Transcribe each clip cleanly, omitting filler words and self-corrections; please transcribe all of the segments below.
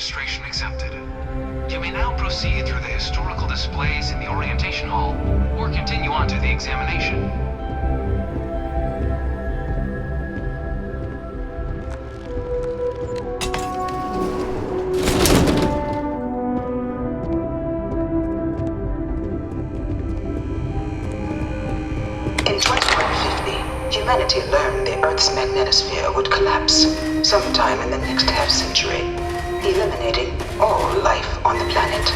registration accepted. You may now proceed through the historical displays in the orientation hall, or continue on to the examination. In 2150, humanity learned the Earth's magnetosphere would collapse sometime in the next half-century, eliminating all life on the planet.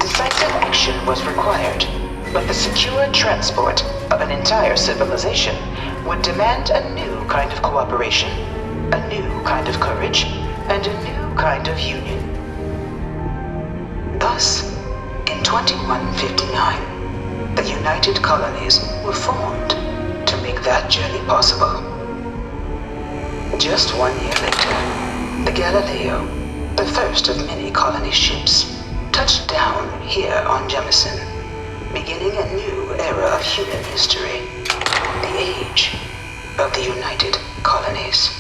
Decisive action was required, but the secure transport of an entire civilization would demand a new kind of cooperation, a new kind of courage, and a new kind of union. Thus, in 2159, the United Colonies were formed to make that journey possible. Just 1 year later, the Galileo, the first of many colony ships, touched down here on Jemison, beginning a new era of human history, the age of the United Colonies.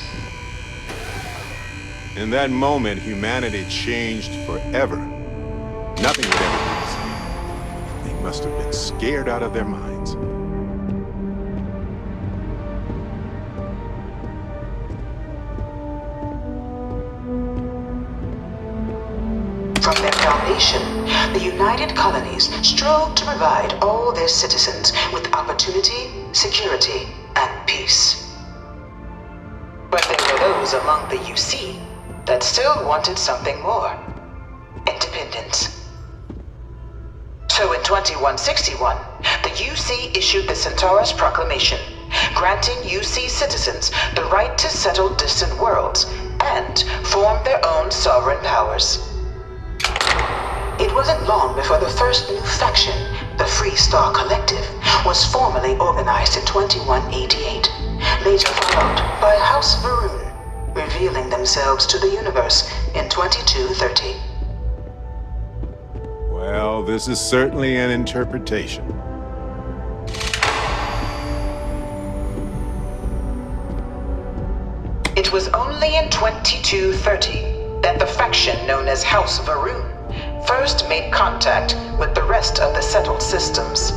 In that moment, humanity changed forever. Nothing would ever be the same. They must have been scared out of their minds. From their foundation, the United Colonies strove to provide all their citizens with opportunity, security, and peace. But there were those among the UC that still wanted something more: independence. So in 2161, the UC issued the Centaurus Proclamation, granting UC citizens the right to settle distant worlds and form their own sovereign powers. It wasn't long before the first new faction, the Free Star Collective, was formally organized in 2188, later followed by House Varun, revealing themselves to the universe in 2230. Well, this is certainly an interpretation. It was only in 2230 that the faction known as House Varun first made contact with the rest of the settled systems.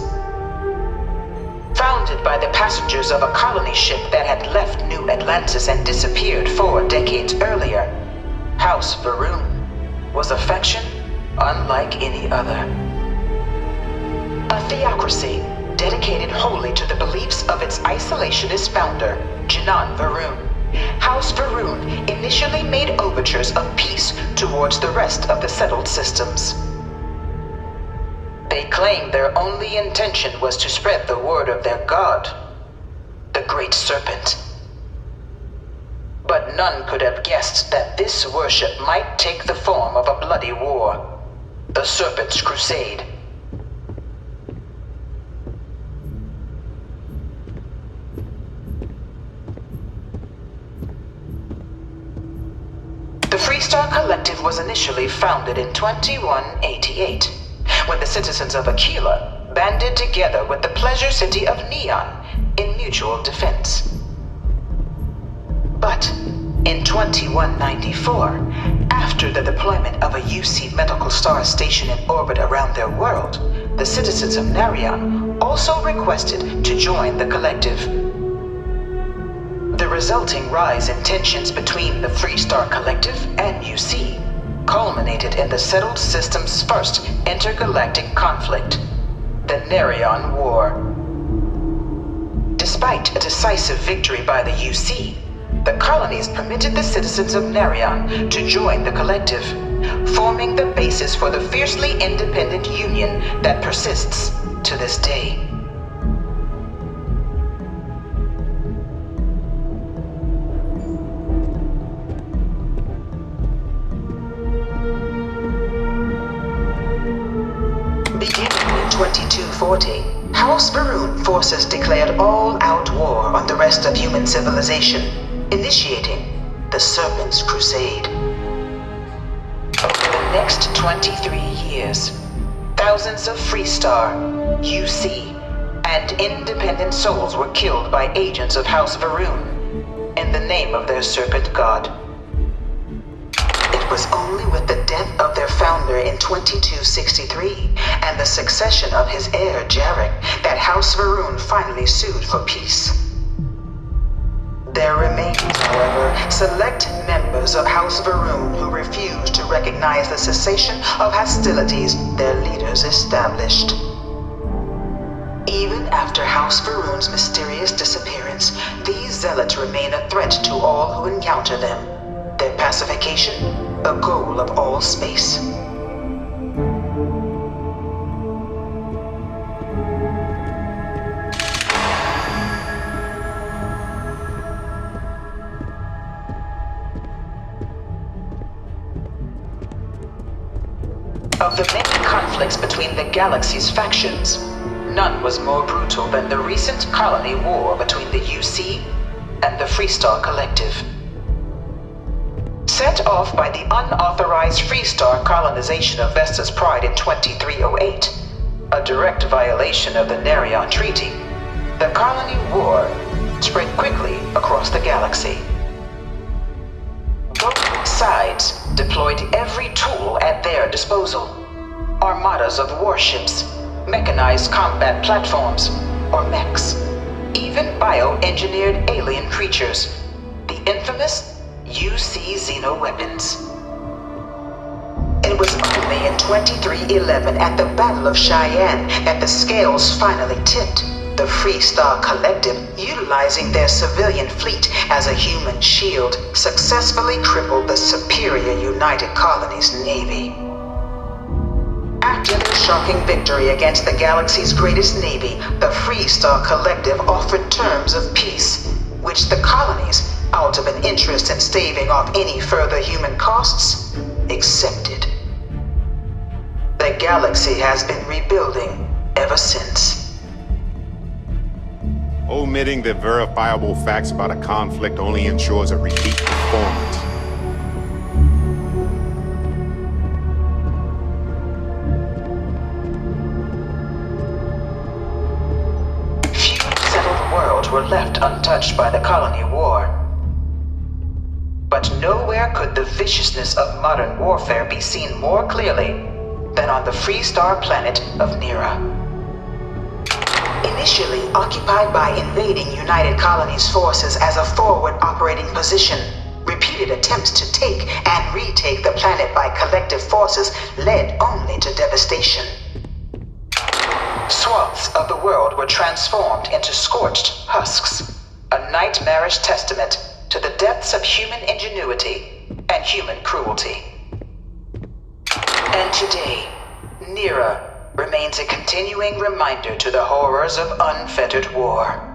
Founded by the passengers of a colony ship that had left New Atlantis and disappeared 4 decades earlier, House Varun was a faction unlike any other. A theocracy dedicated wholly to the beliefs of its isolationist founder, Janan Varun. House Varun initially made overtures of peace towards the rest of the settled systems. They claimed their only intention was to spread the word of their god, the Great Serpent. But none could have guessed that this worship might take the form of a bloody war, the Serpent's Crusade. The Freestar Collective was initially founded in 2188, when the citizens of Aquila banded together with the pleasure city of Neon in mutual defense. But in 2194, after the deployment of a UC medical star station in orbit around their world, the citizens of Narion also requested to join the collective. The resulting rise in tensions between the Freestar Collective and UC culminated in the settled system's first intergalactic conflict, the Narion War. Despite a decisive victory by the UC, the colonies permitted the citizens of Narion to join the collective, forming the basis for the fiercely independent union that persists to this day. Beginning in 2240, House Varun forces declared all-out war on the rest of human civilization, initiating the Serpent's Crusade. Over the next 23 years, thousands of Freestar, UC, and independent souls were killed by agents of House Varun in the name of their serpent god. was only with the death of their founder in 2263 and the succession of his heir Jarek that House Varun finally sued for peace. There remained, however, select members of House Varun who refused to recognize the cessation of hostilities their leaders established. Even after House Varun's mysterious disappearance, these zealots remain a threat to all who encounter them. Their pacification, a goal of all space. Of the many conflicts between the galaxy's factions, none was more brutal than the recent colony war between the UC and the Freestar Collective. Set off by the unauthorized Freestar colonization of Vesta's Pride in 2308, a direct violation of the Nerion Treaty, the colony war spread quickly across the galaxy. Both sides deployed every tool at their disposal. Armadas of warships, mechanized combat platforms, or mechs, even bioengineered alien creatures, the infamous UC xeno-weapons. It was only in 2311 at the Battle of Cheyenne that the scales finally tipped, the Freestar Collective, utilizing their civilian fleet as a human shield, successfully crippled the superior United Colonies Navy. After their shocking victory against the galaxy's greatest navy, the Freestar Collective offered terms of peace, which the colonies, out of an interest in staving off any further human costs, accepted. The galaxy has been rebuilding ever since. Omitting the verifiable facts about a conflict only ensures a repeat performance. Few settled worlds were left untouched by the colony war. But nowhere could the viciousness of modern warfare be seen more clearly than on the Freestar planet of Nera. Initially occupied by invading United Colonies forces as a forward operating position, repeated attempts to take and retake the planet by collective forces led only to devastation. Swaths of the world were transformed into scorched husks, a nightmarish testament to the depths of human ingenuity and human cruelty. And today, Nera remains a continuing reminder to the horrors of unfettered war.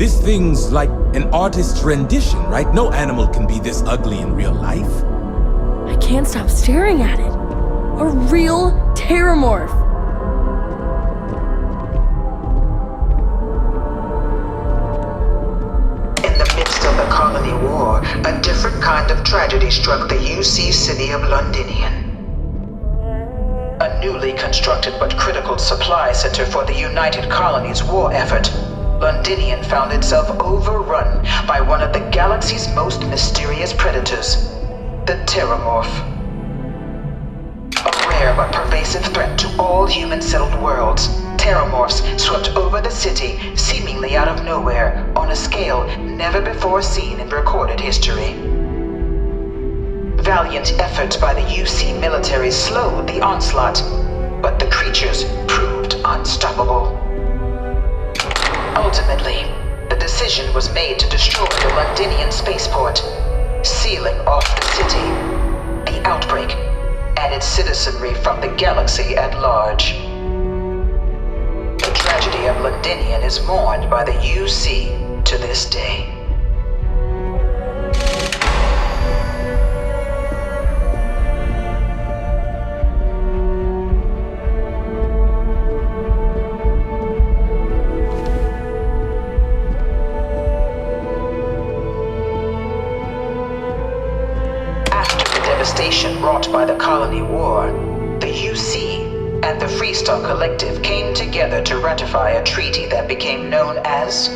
This thing's like an artist's rendition, right? No animal can be this ugly in real life. I can't stop staring at it. A real terramorph. In the midst of the colony war, a different kind of tragedy struck the UC city of Londinian. A newly constructed but critical supply center for the United Colonies war effort, Londinian found itself overrun by one of the galaxy's most mysterious predators, the terramorph. A rare but pervasive threat to all human-settled worlds, terramorphs swept over the city seemingly out of nowhere on a scale never before seen in recorded history. Valiant efforts by the UC military slowed the onslaught, but the creatures proved unstoppable. Ultimately, the decision was made to destroy the Londinian spaceport, sealing off the city, the outbreak, and its citizenry from the galaxy at large. The tragedy of Londinian is mourned by the UC to this day. devastation wrought by the Colony War, the UC and the Freestar Collective came together to ratify a treaty that became known as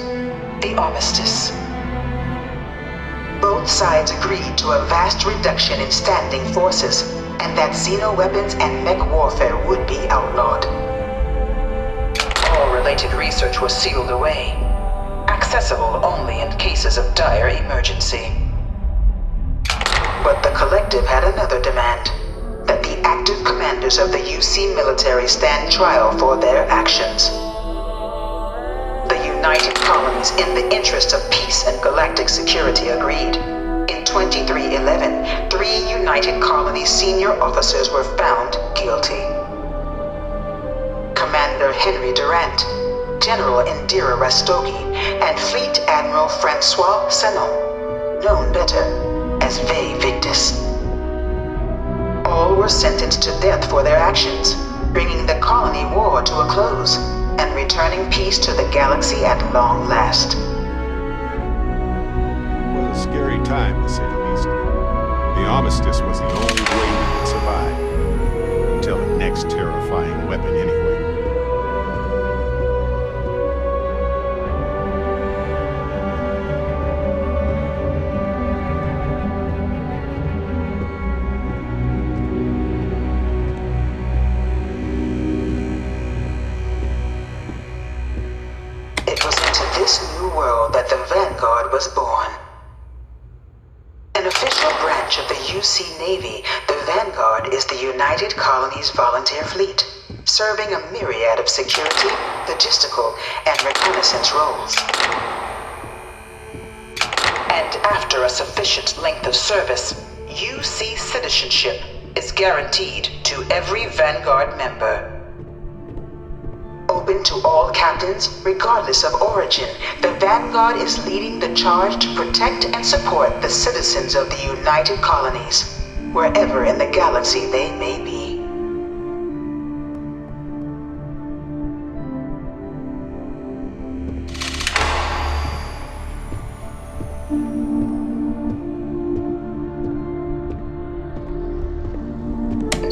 the Armistice. Both sides agreed to a vast reduction in standing forces, and that xeno-weapons and mech warfare would be outlawed. All related research was sealed away, accessible only in cases of dire emergency. But the Collective had another demand, that the active commanders of the UC military stand trial for their actions. The United Colonies, in the interest of peace and galactic security, agreed. In 2311, 3 United Colonies senior officers were found guilty. Commander Henry Durant, General Indira Rastogi, and Fleet Admiral Francois Sanon, known better as Ve Victus. All were sentenced to death for their actions, bringing the colony war to a close and returning peace to the galaxy at long last. It was a scary time, to say the least. The armistice was the only way we could survive, until the next terrifying weapon anyway. That the Vanguard was born. An official branch of the UC Navy, the Vanguard is the United Colonies Volunteer Fleet, serving a myriad of security, logistical, and reconnaissance roles. And after a sufficient length of service, UC citizenship is guaranteed to every Vanguard member. Open to all captains, regardless of origin, the Vanguard is leading the charge to protect and support the citizens of the United Colonies, wherever in the galaxy they may be.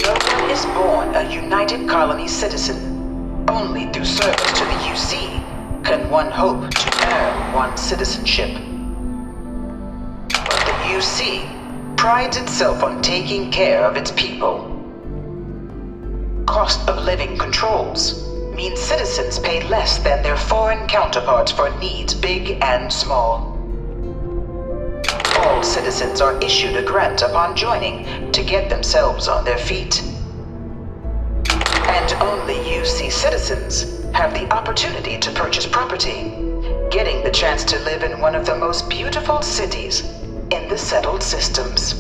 No one is born a United Colonies citizen. Only through service to the UC can one hope to earn one's citizenship. But the UC prides itself on taking care of its people. Cost of living controls mean citizens pay less than their foreign counterparts for needs big and small. All citizens are issued a grant upon joining to get themselves on their feet. And only UC citizens have the opportunity to purchase property, getting the chance to live in one of the most beautiful cities in the settled systems.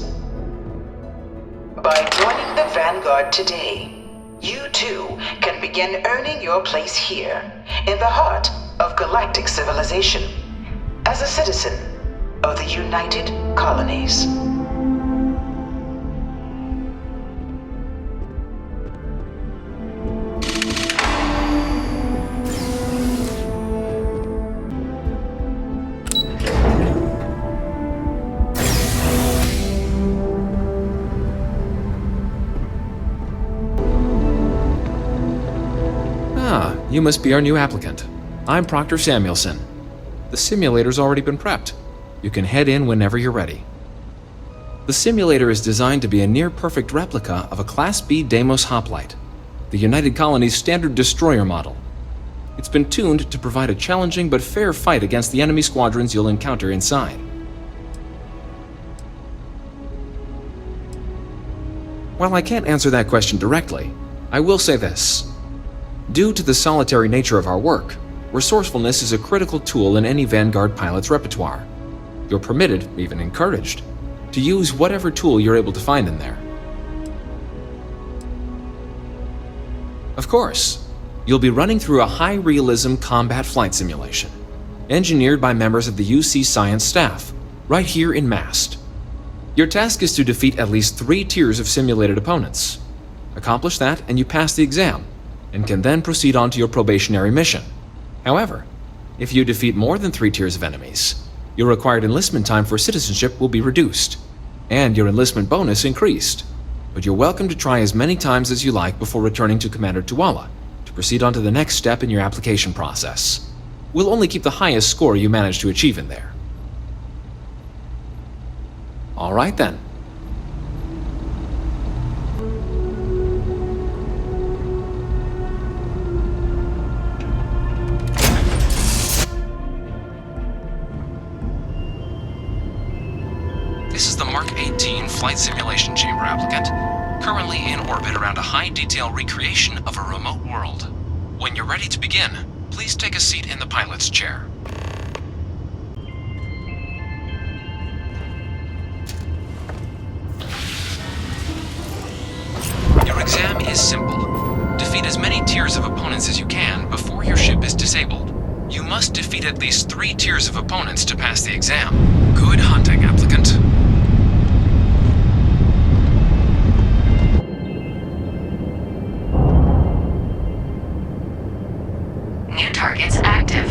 By joining the Vanguard today, you too can begin earning your place here, in the heart of galactic civilization, as a citizen of the United Colonies. You must be our new applicant. I'm Proctor Samuelson. The simulator's already been prepped. You can head in whenever you're ready. The simulator is designed to be a near-perfect replica of a Class B Deimos hoplite, the United Colonies' standard destroyer model. It's been tuned to provide a challenging but fair fight against the enemy squadrons you'll encounter inside. While I can't answer that question directly, I will say this. Due to the solitary nature of our work, resourcefulness is a critical tool in any Vanguard pilot's repertoire. You're permitted, even encouraged, to use whatever tool you're able to find in there. Of course, you'll be running through a high-realism combat flight simulation, engineered by members of the UC science staff, right here in Mast. Your task is to defeat at least 3 tiers of simulated opponents. Accomplish that and you pass the exam, and can then proceed on to your probationary mission. However, if you defeat more than 3 tiers of enemies, your required enlistment time for citizenship will be reduced, and your enlistment bonus increased. But you're welcome to try as many times as you like before returning to Commander Tuala to proceed on to the next step in your application process. We'll only keep the highest score you manage to achieve in there. All right then. This is the Mark 18 Flight Simulation Chamber applicant, currently in orbit around a high-detail recreation of a remote world. When you're ready to begin, please take a seat in the pilot's chair. Your exam is simple. Defeat as many tiers of opponents as you can before your ship is disabled. You must defeat at least 3 tiers of opponents to pass the exam. Good hunting, applicant. New targets active.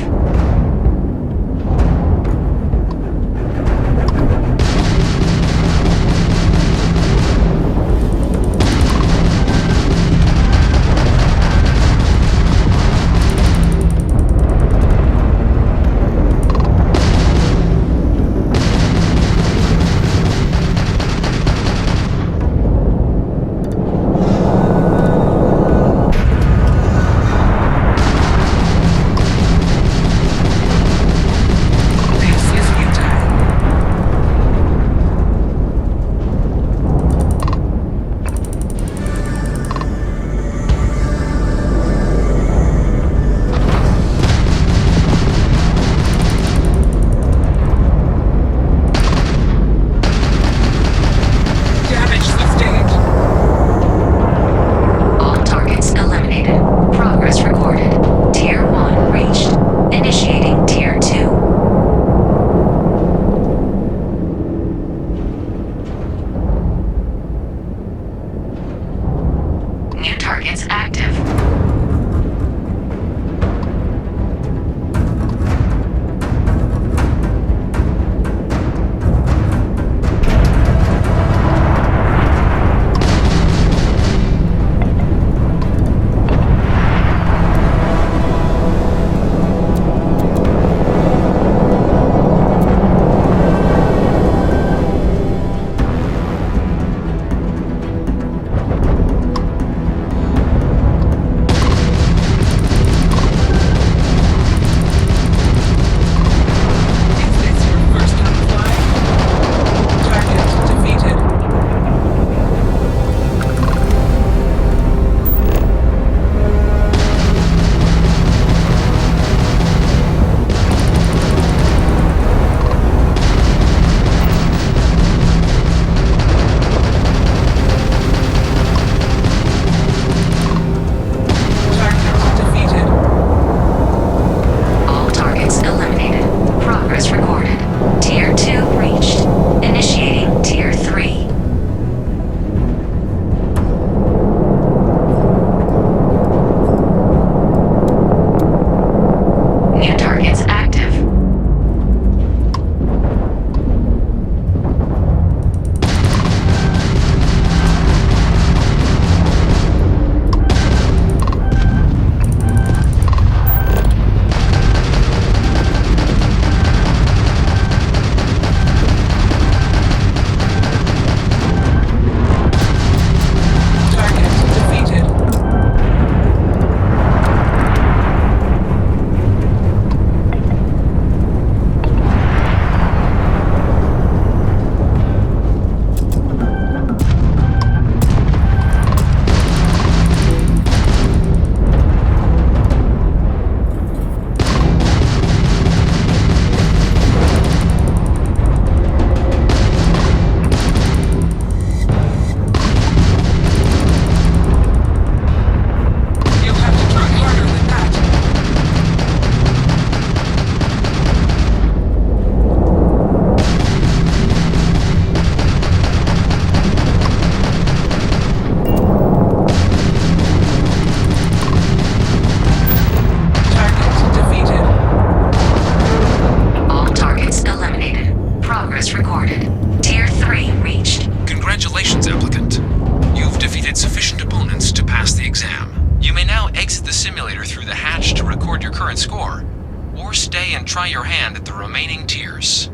stay and try your hand at the remaining tiers.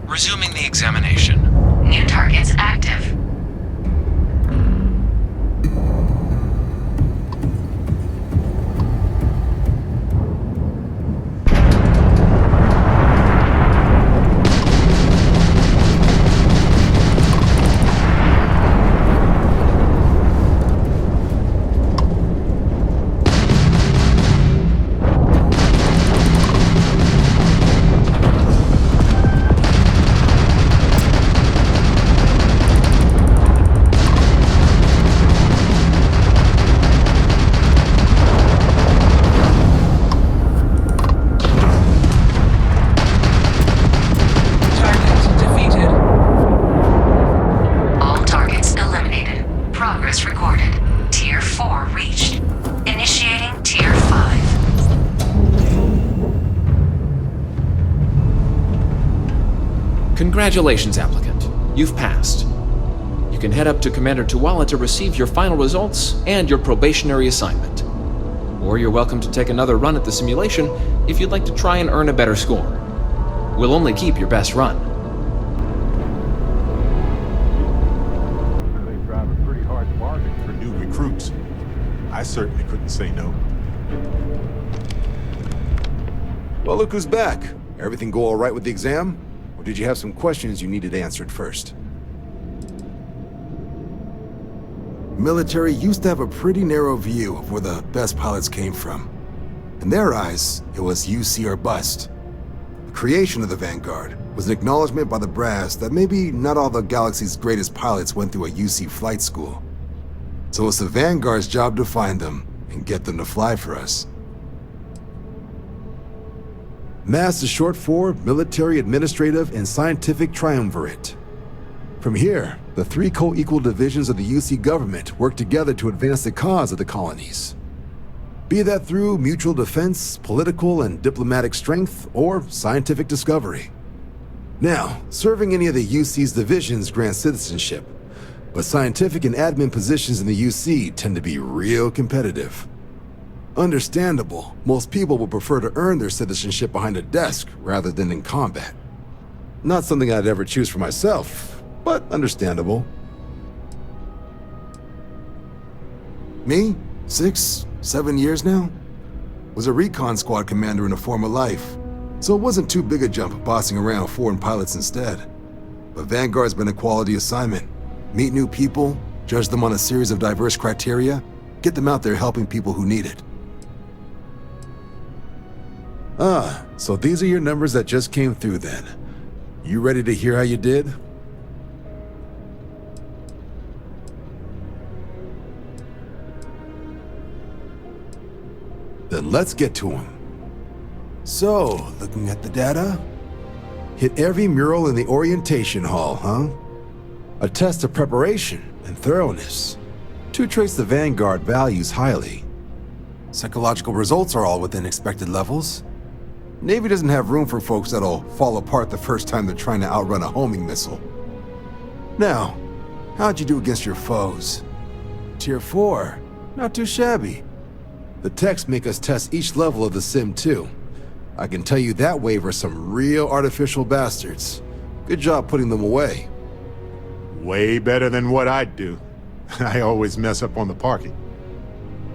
Resuming the examination. New targets active. Congratulations, applicant. You've passed. You can head up to Commander Tuwala to receive your final results and your probationary assignment. Or you're welcome to take another run at the simulation if you'd like to try and earn a better score. We'll only keep your best run. They drive a pretty hard bargain for new recruits. I certainly couldn't say no. Well, look who's back. Everything go all right with the exam? Or did you have some questions you needed answered first? Military used to have a pretty narrow view of where the best pilots came from. In their eyes, it was UC or bust. The creation of the Vanguard was an acknowledgement by the brass that maybe not all the galaxy's greatest pilots went through a UC flight school. So it's the Vanguard's job to find them and get them to fly for us. MASS is short for Military, Administrative, and Scientific Triumvirate. From here, the three co-equal divisions of the UC government work together to advance the cause of the colonies. Be that through mutual defense, political and diplomatic strength, or scientific discovery. Now, serving any of the UC's divisions grants citizenship, but scientific and admin positions in the UC tend to be real competitive. Understandable, most people would prefer to earn their citizenship behind a desk rather than in combat. Not something I'd ever choose for myself, but understandable. Me? 6, 7 years now? Was a recon squad commander in a former life, so it wasn't too big a jump bossing around foreign pilots instead. But Vanguard's been a quality assignment. Meet new people, judge them on a series of diverse criteria, get them out there helping people who need it. Ah, so these are your numbers that just came through then. You ready to hear how you did? Then let's get to them. So, looking at the data? Hit every mural in the orientation hall, huh? A test of preparation and thoroughness. 2 traits the Vanguard values highly. Psychological results are all within expected levels. Navy doesn't have room for folks that'll fall apart the first time they're trying to outrun a homing missile. Now, how'd you do against your foes? Tier 4, not too shabby. The techs make us test each level of the sim too. I can tell you that waiver some real artificial bastards. Good job putting them away. Way better than what I'd do. I always mess up on the parking.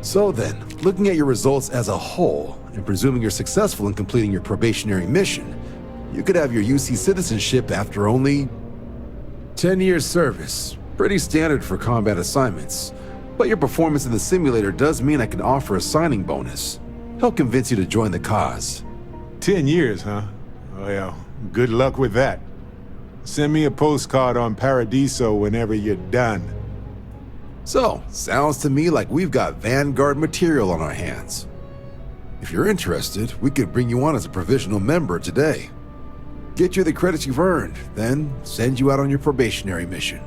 So then, looking at your results as a whole, and presuming you're successful in completing your probationary mission, you could have your UC citizenship after only 10 years service. Pretty standard for combat assignments. But your performance in the simulator does mean I can offer a signing bonus. Help convince you to join the cause. 10 years, huh? Well, good luck with that. Send me a postcard on Paradiso whenever you're done. So, sounds to me like we've got Vanguard material on our hands. If you're interested, we could bring you on as a provisional member today. Get you the credits you've earned, then send you out on your probationary mission.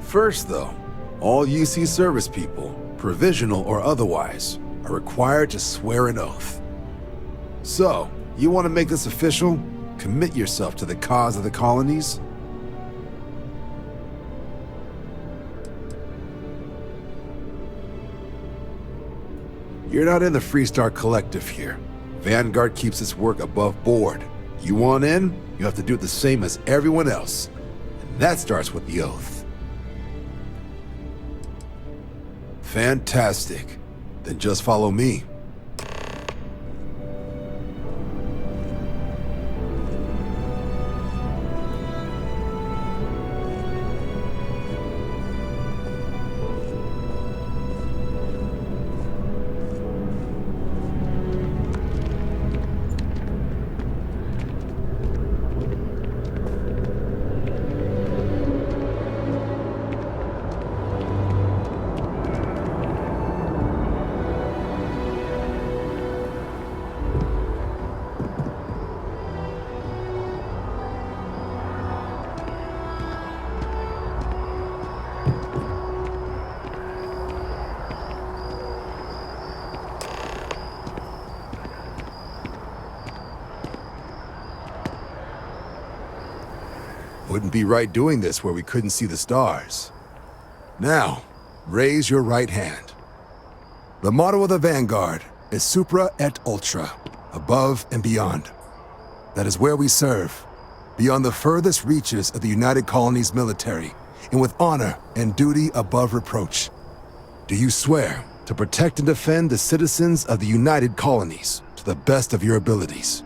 First though, all UC service people, provisional or otherwise, are required to swear an oath. So, you want to make this official? Commit yourself to the cause of the colonies? You're not in the Freestar Collective here. Vanguard keeps its work above board. You want in, you have to do the same as everyone else. And that starts with the oath. Fantastic. Then just follow me. Wouldn't be right doing this where we couldn't see the stars. Now, raise your right hand. The motto of the Vanguard is Supra et Ultra, above and beyond. That is where we serve, beyond the furthest reaches of the United Colonies military, and with honor and duty above reproach. Do you swear to protect and defend the citizens of the United Colonies to the best of your abilities,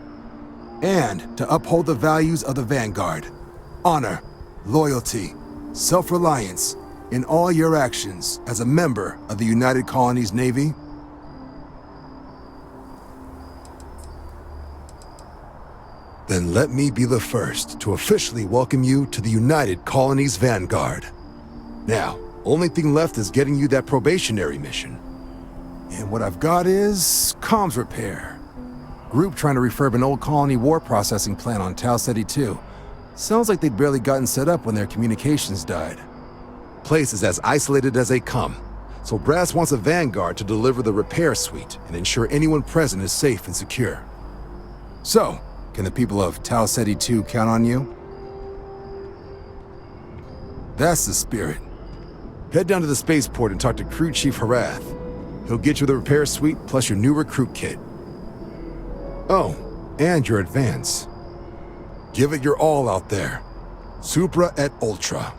and to uphold the values of the Vanguard? Honor, loyalty, self-reliance in all your actions as a member of the United Colonies Navy? Then let me be the first to officially welcome you to the United Colonies Vanguard. Now, only thing left is getting you that probationary mission. And what I've got is comms repair. Group trying to refurb an old colony war processing plant on Tau Ceti 2. Sounds like they'd barely gotten set up when their communications died. Place is as isolated as they come, so Brass wants a Vanguard to deliver the repair suite and ensure anyone present is safe and secure. So, can the people of Tau Ceti 2 count on you? That's the spirit. Head down to the spaceport and talk to Crew Chief Harath. He'll get you the repair suite plus your new recruit kit. Oh, and your advance. Give it your all out there. Supra et Ultra.